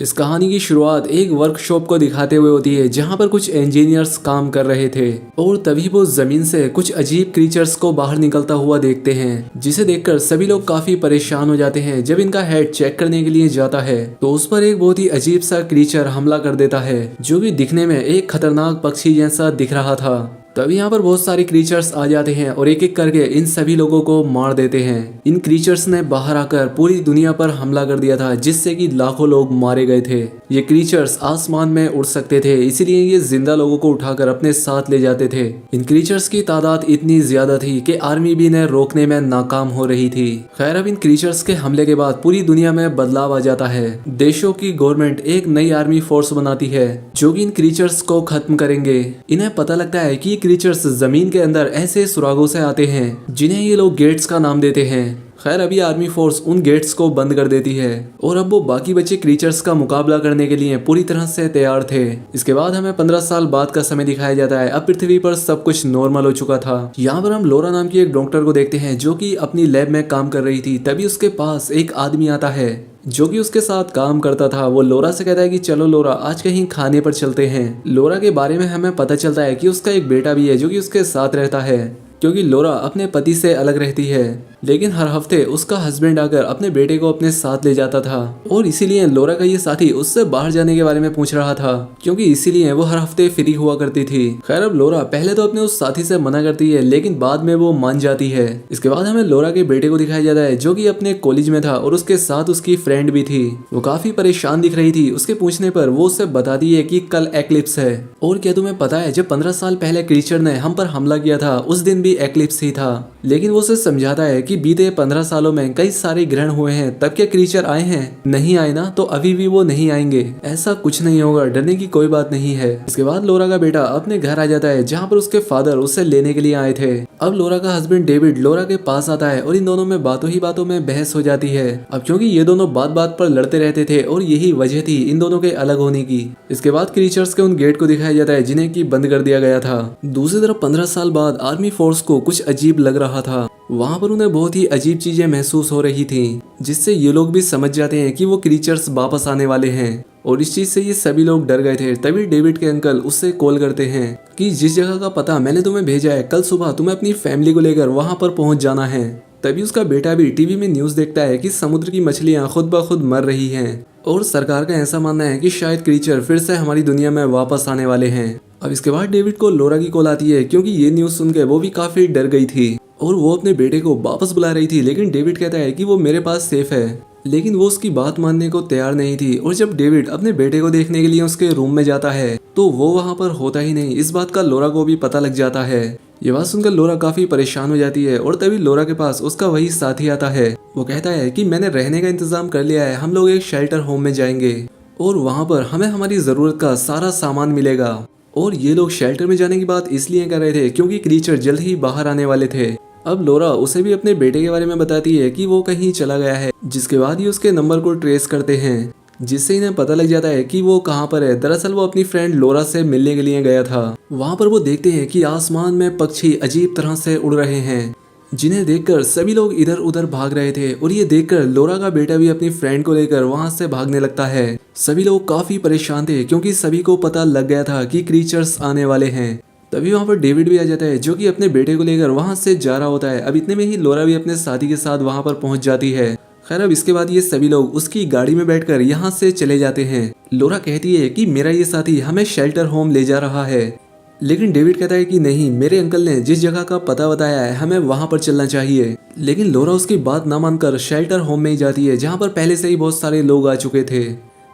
इस कहानी की शुरुआत एक वर्कशॉप को दिखाते हुए होती है जहां पर कुछ इंजीनियर्स काम कर रहे थे और तभी वो जमीन से कुछ अजीब क्रीचर्स को बाहर निकलता हुआ देखते हैं, जिसे देखकर सभी लोग काफी परेशान हो जाते हैं। जब इनका हेड चेक करने के लिए जाता है तो उस पर एक बहुत ही अजीब सा क्रीचर हमला कर देता है जो कि दिखने में एक खतरनाक पक्षी जैसा दिख रहा था। तभी यहाँ पर बहुत सारे क्रीचर्स आ जाते हैं और एक एक करके इन सभी लोगों को मार देते हैं। इन क्रीचर्स ने बाहर आकर पूरी दुनिया पर हमला कर दिया था जिससे कि लाखों लोग मारे गए थे। ये क्रीचर्स आसमान में उड़ सकते थे, इसीलिए ये जिंदा लोगों को उठाकर अपने साथ ले जाते थे। इन क्रीचर्स की तादाद इतनी ज्यादा थी कि आर्मी भी इन्हें रोकने में नाकाम हो रही थी। खैर, अब इन क्रीचर्स के हमले के बाद पूरी दुनिया में बदलाव आ जाता है। देशों की गवर्नमेंट एक नई आर्मी फोर्स बनाती है जो कि इन क्रीचर्स को खत्म करेंगे। इन्हें पता लगता है कि क्रीचर्स जमीन के अंदर ऐसे सुरागों से आते हैं जिन्हें ये लोग गेट्स का नाम देते हैं। खैर, अभी आर्मी फोर्स उन गेट्स को बंद कर देती है और अब वो बाकी बचे क्रीचर्स का मुकाबला करने के लिए पूरी तरह से तैयार थे। इसके बाद हमें 15 साल बाद का समय दिखाया जाता है। अब पृथ्वी पर सब कुछ नॉर्मल हो चुका था। यहाँ पर हम लोरा नाम की एक डॉक्टर को देखते हैं जो कि अपनी लैब में काम कर रही थी। तभी उसके पास एक आदमी आता है जो कि उसके साथ काम करता था। वो लोरा से कहता है कि चलो लोरा, आज कहीं खाने पर चलते हैं। लोरा के बारे में हमें पता चलता है कि उसका एक बेटा भी है जो कि उसके साथ रहता है, क्योंकि लोरा अपने पति से अलग रहती है, लेकिन हर हफ्ते उसका हस्बैंड आकर अपने बेटे को अपने साथ ले जाता था और इसीलिए लोरा का ये साथी उससे बाहर जाने के बारे में पूछ रहा था, क्योंकि इसीलिए वो हर हफ्ते फ्री हुआ करती थी। खैर, अब लोरा पहले तो अपने उस साथी से मना करती है लेकिन बाद में वो मान जाती है। इसके बाद हमें लोरा के बेटे को दिखाया जाता है जो कि अपने कॉलेज में था और उसके साथ उसकी फ्रेंड भी थी। वो काफी परेशान दिख रही थी। उसके पूछने पर वो उससे बताती है कि कल एक्लिप्स है। और क्या तुम्हें पता है, जब 15 साल पहले क्रीचर ने हम पर हमला किया था उस दिन भी एक्लिप्स ही था। लेकिन वो उसे समझाता है कि बीते 15 सालों में कई सारे ग्रहण हुए हैं, तब क्या क्रीचर आए हैं? नहीं आए ना, तो अभी भी वो नहीं आएंगे। ऐसा कुछ नहीं होगा, डरने की कोई बात नहीं है। इसके बाद लोरा का बेटा अपने घर आ जाता है जहाँ पर उसके फादर उसे लेने के लिए आए थे। अब लोरा का हस्बैंड डेविड लोरा के पास आता है और इन दोनों में बातों ही बातों में बहस हो जाती है। अब क्योंकि ये दोनों बात बात पर लड़ते रहते थे और यही वजह थी इन दोनों के अलग होने की। इसके बाद क्रीचर्स के उन गेट को दिखाया जाता है जिन्हें की बंद कर दिया गया था। दूसरी तरफ 15 साल बाद आर्मी फोर्स को कुछ अजीब लग रहा था। वहाँ पर उन्हें बहुत ही अजीब चीजें महसूस हो रही थी, जिससे ये लोग भी समझ जाते हैं कि वो क्रीचर्स वापस आने वाले हैं। और इस चीज से ये सभी लोग डर गए थे। तभी डेविड के अंकल उससे कॉल करते हैं कि जिस जगह का पता मैंने तुम्हें भेजा है, कल सुबह तुम्हें अपनी फैमिली को लेकर वहां पर पहुंच जाना है। तभी उसका बेटा भी टीवी में न्यूज देखता है कि समुद्र की मछलियां खुद ब खुद मर रही हैं और सरकार का ऐसा मानना है कि शायद क्रीचर फिर से हमारी दुनिया में वापस आने वाले हैं। अब इसके बाद डेविड को लोरा की कॉल आती है, क्योंकि ये न्यूज सुनकर वो भी काफी डर गई थी और वो अपने बेटे को वापस बुला रही थी। लेकिन डेविड कहता है कि वो मेरे पास सेफ है, लेकिन वो उसकी बात मानने को तैयार नहीं थी। और जब डेविड अपने बेटे को देखने के लिए उसके रूम में जाता है तो वो वहाँ पर होता ही नहीं। इस बात का लोरा को भी पता लग जाता है। ये बात सुनकर लोरा काफी परेशान हो जाती है और तभी लोरा के पास उसका वही साथी आता है। वो कहता है कि मैंने रहने का इंतजाम कर लिया है, हम लोग एक शेल्टर होम में जाएंगे और वहाँ पर हमें हमारी जरूरत का सारा सामान मिलेगा। और ये लोग शेल्टर में जाने की बात इसलिए कर रहे थे क्योंकि क्रीचर जल्द ही बाहर आने वाले थे। अब लोरा उसे भी अपने बेटे के बारे में बताती है कि वो कहीं चला गया है, जिसके बाद ये उसके नंबर को ट्रेस करते हैं, जिससे इन्हें पता लग जाता है कि वो कहाँ पर है। दरअसल वो अपनी फ्रेंड लोरा से मिलने के लिए गया था। वहाँ पर वो देखते हैं कि आसमान में पक्षी अजीब तरह से उड़ रहे हैं, जिन्हें देखकर सभी लोग इधर उधर भाग रहे थे। और ये देखकर लोरा का बेटा भी अपनी फ्रेंड को लेकर वहां से भागने लगता है। सभी लोग काफी परेशान थे क्योंकि सभी को पता लग गया था कि क्रीचर्स आने वाले हैं। तभी वहां पर डेविड भी आ जाता है जो कि अपने बेटे को लेकर वहां से जा रहा होता है। अब इतने में ही लोरा भी अपने साथी के साथ वहां पर पहुंच जाती है। खैर, अब इसके बाद ये सभी लोग उसकी गाड़ी में बैठकर यहाँ से चले जाते हैं। लोरा कहती है कि मेरा ये साथी हमें शेल्टर होम ले जा रहा है, लेकिन डेविड कहता है कि नहीं, मेरे अंकल ने जिस जगह का पता बताया है हमें वहां पर चलना चाहिए। लेकिन लोरा उसकी बात ना मानकर शेल्टर होम में ही जाती है जहां पर पहले से ही बहुत सारे लोग आ चुके थे।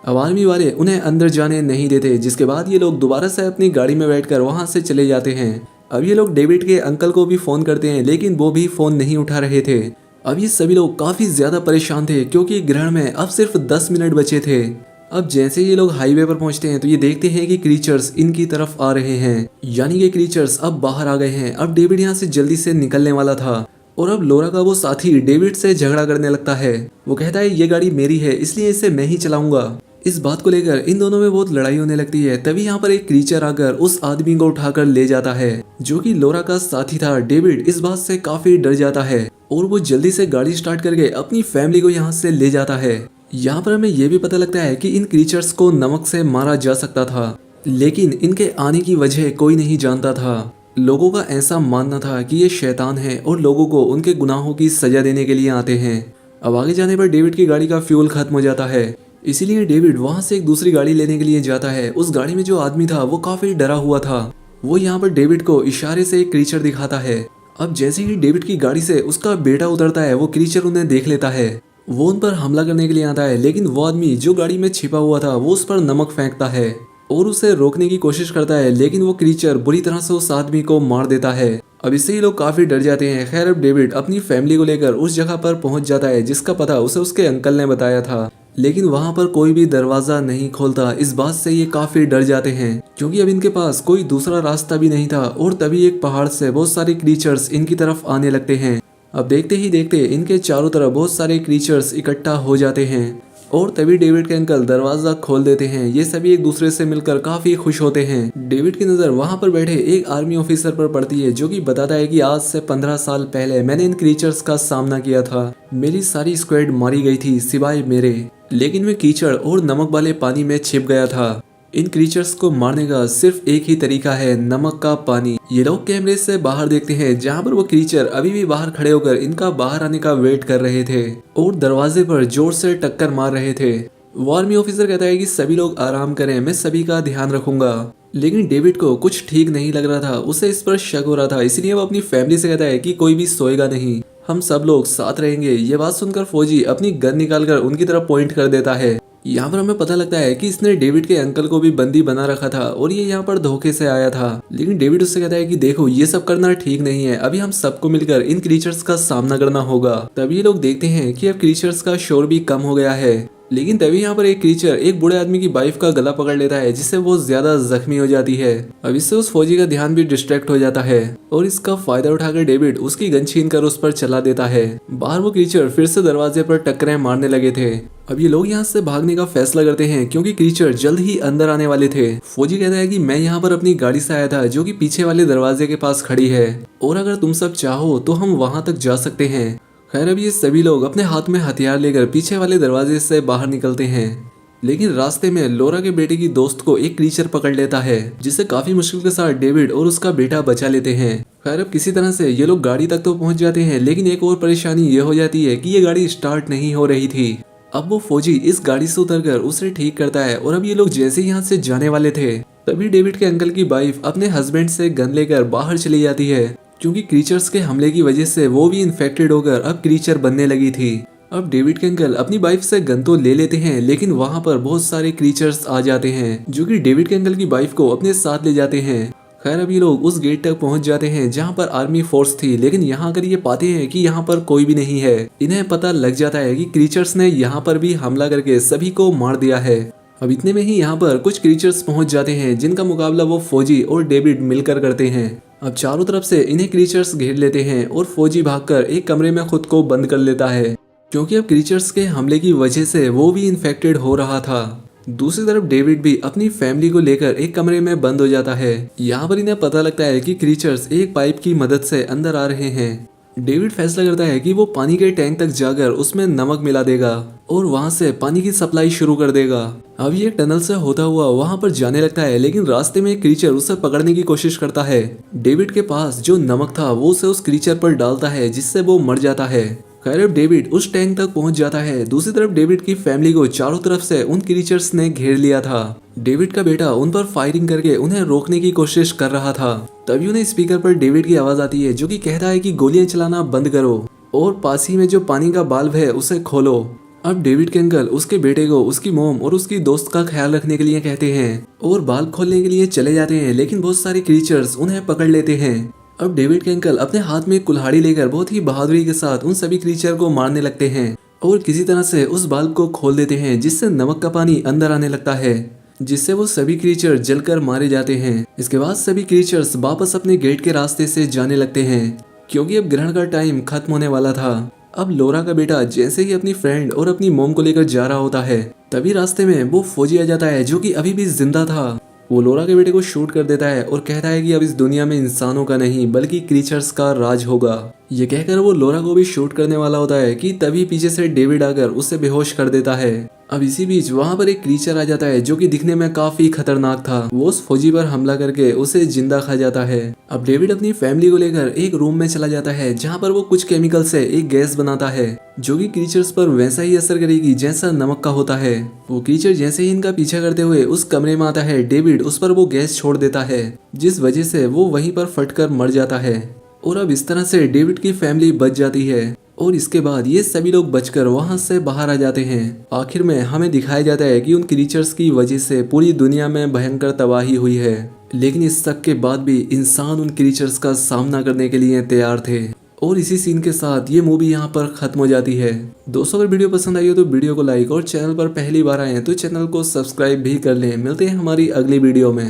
अब आर्मी वाले उन्हें अंदर जाने नहीं देते, जिसके बाद ये लोग दोबारा से अपनी गाड़ी में बैठकर वहां से चले जाते हैं। अब ये लोग डेविड के अंकल को भी फोन करते हैं, लेकिन वो भी फोन नहीं उठा रहे थे। अब ये सभी लोग काफी ज्यादा परेशान थे क्योंकि ग्रहण में अब सिर्फ 10 मिनट बचे थे। अब जैसे ये लोग हाईवे पर पहुंचते हैं तो ये देखते हैं कि क्रीचर्स इनकी तरफ आ रहे हैं, यानी कि क्रीचर्स अब बाहर आ गए हैं। अब डेविड यहाँ से जल्दी से निकलने वाला था और अब लोरा का वो साथी डेविड से झगड़ा करने लगता है। वो कहता है ये गाड़ी मेरी है, इसलिए इसे मैं ही चलाऊंगा। इस बात को लेकर इन दोनों में बहुत लड़ाई होने लगती है। तभी यहाँ पर एक क्रीचर आकर उस आदमी को उठाकर ले जाता है जो कि लोरा का साथी था। डेविड इस बात से काफी डर जाता है और वो जल्दी से गाड़ी स्टार्ट करके अपनी फैमिली को यहाँ से ले जाता है। यहाँ पर हमें यह भी पता लगता है कि इन क्रीचर्स को नमक से मारा जा सकता था, लेकिन इनके आने की वजह कोई नहीं जानता था। लोगों का ऐसा मानना था कि ये शैतान है और लोगों को उनके गुनाहों की सजा देने के लिए आते हैं। अब आगे जाने पर डेविड की गाड़ी का फ्यूल खत्म हो जाता है, इसीलिए डेविड वहां से एक दूसरी गाड़ी लेने के लिए जाता है। उस गाड़ी में जो आदमी था वो काफी डरा हुआ था। वो यहाँ पर डेविड को इशारे से एक क्रीचर दिखाता है। अब जैसे ही डेविड की गाड़ी से उसका बेटा उतरता है, वो क्रीचर उन्हें देख लेता है। वो उन पर हमला करने के लिए आता है, लेकिन वो आदमी जो गाड़ी में छिपा हुआ था वो उस पर नमक फेंकता है और उसे रोकने की कोशिश करता है, लेकिन वो क्रीचर बुरी तरह से उस आदमी को मार देता है। अब इससे ही लोग काफी डर जाते हैं। खैर अब डेविड अपनी फैमिली को लेकर उस जगह पर पहुंच जाता है जिसका पता उसे उसके अंकल ने बताया था, लेकिन वहां पर कोई भी दरवाजा नहीं खोलता। इस बात से ये काफी डर जाते हैं क्योंकि अब इनके पास कोई दूसरा रास्ता भी नहीं था। और तभी एक पहाड़ से बहुत सारे क्रीचर्स इनकी तरफ आने लगते हैं। अब देखते ही देखते इनके चारों तरफ बहुत सारे क्रीचर्स इकट्ठा हो जाते हैं और तभी डेविड के अंकल दरवाजा खोल देते हैं। ये सभी एक दूसरे से मिलकर काफी खुश होते हैं। डेविड की नजर वहां पर बैठे एक आर्मी ऑफिसर पर पड़ती है, जो कि बताता है कि आज से 15 साल पहले मैंने इन क्रीचर्स का सामना किया था। मेरी सारी स्क्वाड मारी गई थी सिवाय मेरे, लेकिन मैं कीचड़ और नमक वाले पानी में छिप गया था। इन क्रीचर्स को मारने का सिर्फ एक ही तरीका है, नमक का पानी। ये लोग कैमरे से बाहर देखते हैं जहाँ पर वो क्रीचर अभी भी बाहर खड़े होकर इनका बाहर आने का वेट कर रहे थे और दरवाजे पर जोर से टक्कर मार रहे थे। वो आर्मी ऑफिसर कहता है कि सभी लोग आराम करें, मैं सभी का ध्यान रखूंगा। लेकिन डेविड को कुछ ठीक नहीं लग रहा था, उसे इस पर शक हो रहा था, इसलिए वो अपनी फैमिली से कहता है कि कोई भी सोएगा नहीं, हम सब लोग साथ रहेंगे। ये बात सुनकर फौजी अपनी गन निकालकर उनकी तरफ पॉइंट कर देता है। यहाँ पर हमें पता लगता है कि इसने डेविड के अंकल को भी बंदी बना रखा था और ये यहाँ पर धोखे से आया था। लेकिन डेविड उससे कहता है कि देखो ये सब करना ठीक नहीं है, अभी हम सबको मिलकर इन क्रीचर्स का सामना करना होगा। तभी ये लोग देखते हैं कि अब क्रीचर्स का शोर भी कम हो गया है। लेकिन तभी यहाँ पर एक क्रीचर एक बूढ़े आदमी की वाइफ का गला पकड़ लेता है, जिससे वो ज्यादा जख्मी हो जाती है। अब इससे उस फौजी का ध्यान भी डिस्ट्रैक्ट हो जाता है और इसका फायदा उठाकर डेविड उसकी गन छीन कर उस पर चला देता है। बाहर वो क्रीचर फिर से दरवाजे पर टक्करें मारने लगे थे। अब ये लोग यहाँ से भागने का फैसला करते हैं क्योंकि क्रीचर जल्द ही अंदर आने वाले थे। फौजी कहता है कि मैं यहाँ पर अपनी गाड़ी से आया था जो कि पीछे वाले दरवाजे के पास खड़ी है और अगर तुम सब चाहो तो हम वहां तक जा सकते हैं। खैर अब ये सभी लोग अपने हाथ में हथियार लेकर पीछे वाले दरवाजे से बाहर निकलते हैं, लेकिन रास्ते में लोरा के बेटे की दोस्त को एक क्रीचर पकड़ लेता है, जिसे काफी मुश्किल के साथ डेविड और उसका बेटा बचा लेते हैं। खैर अब किसी तरह से ये लोग गाड़ी तक तो पहुंच जाते हैं, लेकिन एक और परेशानी ये हो जाती है कि ये गाड़ी स्टार्ट नहीं हो रही थी। अब वो फौजी इस गाड़ी से उतरकर उसे ठीक करता है और अब ये लोग जैसे ही यहाँ से जाने वाले थे तभी डेविड के अंकल की वाइफ अपने हस्बैंड से गन लेकर बाहर चली जाती है, क्योंकि क्रीचर्स के हमले की वजह से वो भी इन्फेक्टेड होकर अब क्रीचर बनने लगी थी। अब डेविड के अंकल अपनी वाइफ से गन तो ले लेते हैं, लेकिन वहां पर बहुत सारे क्रीचर्स आ जाते हैं जो कि डेविड के अंकल की वाइफ को अपने साथ ले जाते हैं। खैर अब ये लोग उस गेट तक पहुंच जाते हैं जहां पर आर्मी फोर्स थी, लेकिन यहाँ आकर ये पाते हैं कि यहाँ पर कोई भी नहीं है। इन्हें पता लग जाता है कि क्रीचर्स ने यहाँ पर भी हमला करके सभी को मार दिया है। अब इतने में ही यहाँ पर कुछ क्रीचर्स पहुंच जाते हैं जिनका मुकाबला वो फौजी और डेविड मिलकर करते हैं। अब चारों तरफ से इन्हें क्रीचर्स घेर लेते हैं और फौजी भागकर एक कमरे में खुद को बंद कर लेता है, क्योंकि अब क्रीचर्स के हमले की वजह से वो भी इन्फेक्टेड हो रहा था। दूसरी तरफ डेविड भी अपनी फैमिली को लेकर एक कमरे में बंद हो जाता है। यहाँ पर इन्हें पता लगता है कि क्रीचर्स एक पाइप की मदद से अंदर आ रहे हैं। डेविड फैसला करता है कि वो पानी के टैंक तक जाकर उसमें नमक मिला देगा और वहां से पानी की सप्लाई शुरू कर देगा। अब ये टनल से होता हुआ वहां पर जाने लगता है, लेकिन रास्ते में एक क्रीचर उसे पकड़ने की कोशिश करता है। डेविड के पास जो नमक था वो उसे उस क्रीचर पर डालता है, जिससे वो मर जाता है। खैर अब डेविड उस टैंक तक पहुंच जाता है। दूसरी तरफ डेविड की फैमिली को चारों तरफ से उन क्रीचर्स ने घेर लिया था। डेविड का बेटा उन पर फायरिंग करके उन्हें रोकने की कोशिश कर रहा था। तभी उन्हें स्पीकर पर डेविड की आवाज आती है जो कि कहता है कि गोलियां चलाना बंद करो और पास ही में जो पानी का बाल्ब है उसे खोलो। अब डेविड के अंकल उसके बेटे को उसकी मोम और उसकी दोस्त का ख्याल रखने के लिए कहते हैं और बाल्ब खोलने के लिए चले जाते हैं, लेकिन बहुत सारे क्रीचर्स उन्हें पकड़ लेते हैं। अब डेविड के अंकल अपने हाथ में कुल्हाड़ी लेकर बहुत ही बहादुरी के साथ उन सभी क्रीचर को मारने लगते हैं और किसी तरह से उस बाल्ब को खोल देते हैं, जिससे नमक का पानी अंदर आने लगता है, जिससे वो सभी क्रीचर जलकर मारे जाते हैं। इसके बाद सभी क्रीचर्स वापस अपने गेट के रास्ते से जाने लगते हैं, क्योंकि अब ग्रहण का टाइम खत्म होने वाला था। अब लोरा का बेटा जैसे ही अपनी फ्रेंड और अपनी मोम को लेकर जा रहा होता है, तभी रास्ते में वो फौजी आ जाता है जो कि अभी भी जिंदा था वो लोरा के बेटे को शूट कर देता है और कहता है कि अब इस दुनिया में इंसानों का नहीं बल्कि क्रीचर्स का राज होगा। ये कहकर वो लोरा को भी शूट करने वाला होता है कि तभी पीछे से डेविड आकर उसे बेहोश कर देता है। अब इसी बीच वहां पर एक क्रीचर आ जाता है जो कि दिखने में काफी खतरनाक था। वो उस फौजी पर हमला करके उसे जिंदा खा जाता है। अब डेविड अपनी फैमिली को लेकर एक रूम में चला जाता है जहां पर वो कुछ केमिकल से एक गैस बनाता है जो कि क्रीचर्स पर वैसा ही असर करेगी जैसा नमक का होता है। वो क्रीचर जैसे ही इनका पीछा करते हुए उस कमरे में आता है, डेविड उस पर वो गैस छोड़ देता है जिस वजह से वो वहीं पर फटकर मर जाता है। और अब इस तरह से डेविड की फैमिली बच जाती है और इसके बाद ये सभी लोग बचकर वहां से बाहर आ जाते हैं। आखिर में हमें दिखाया जाता है कि उन क्रीचर्स की वजह से पूरी दुनिया में भयंकर तबाही हुई है, लेकिन इस सब के बाद भी इंसान उन क्रीचर्स का सामना करने के लिए तैयार थे। और इसी सीन के साथ ये मूवी यहाँ पर खत्म हो जाती है। दोस्तों अगर वीडियो पसंद आई हो तो वीडियो को लाइक और चैनल पर पहली बार आए हैं तो चैनल को सब्सक्राइब भी कर लें। मिलते हैं हमारी अगली वीडियो में।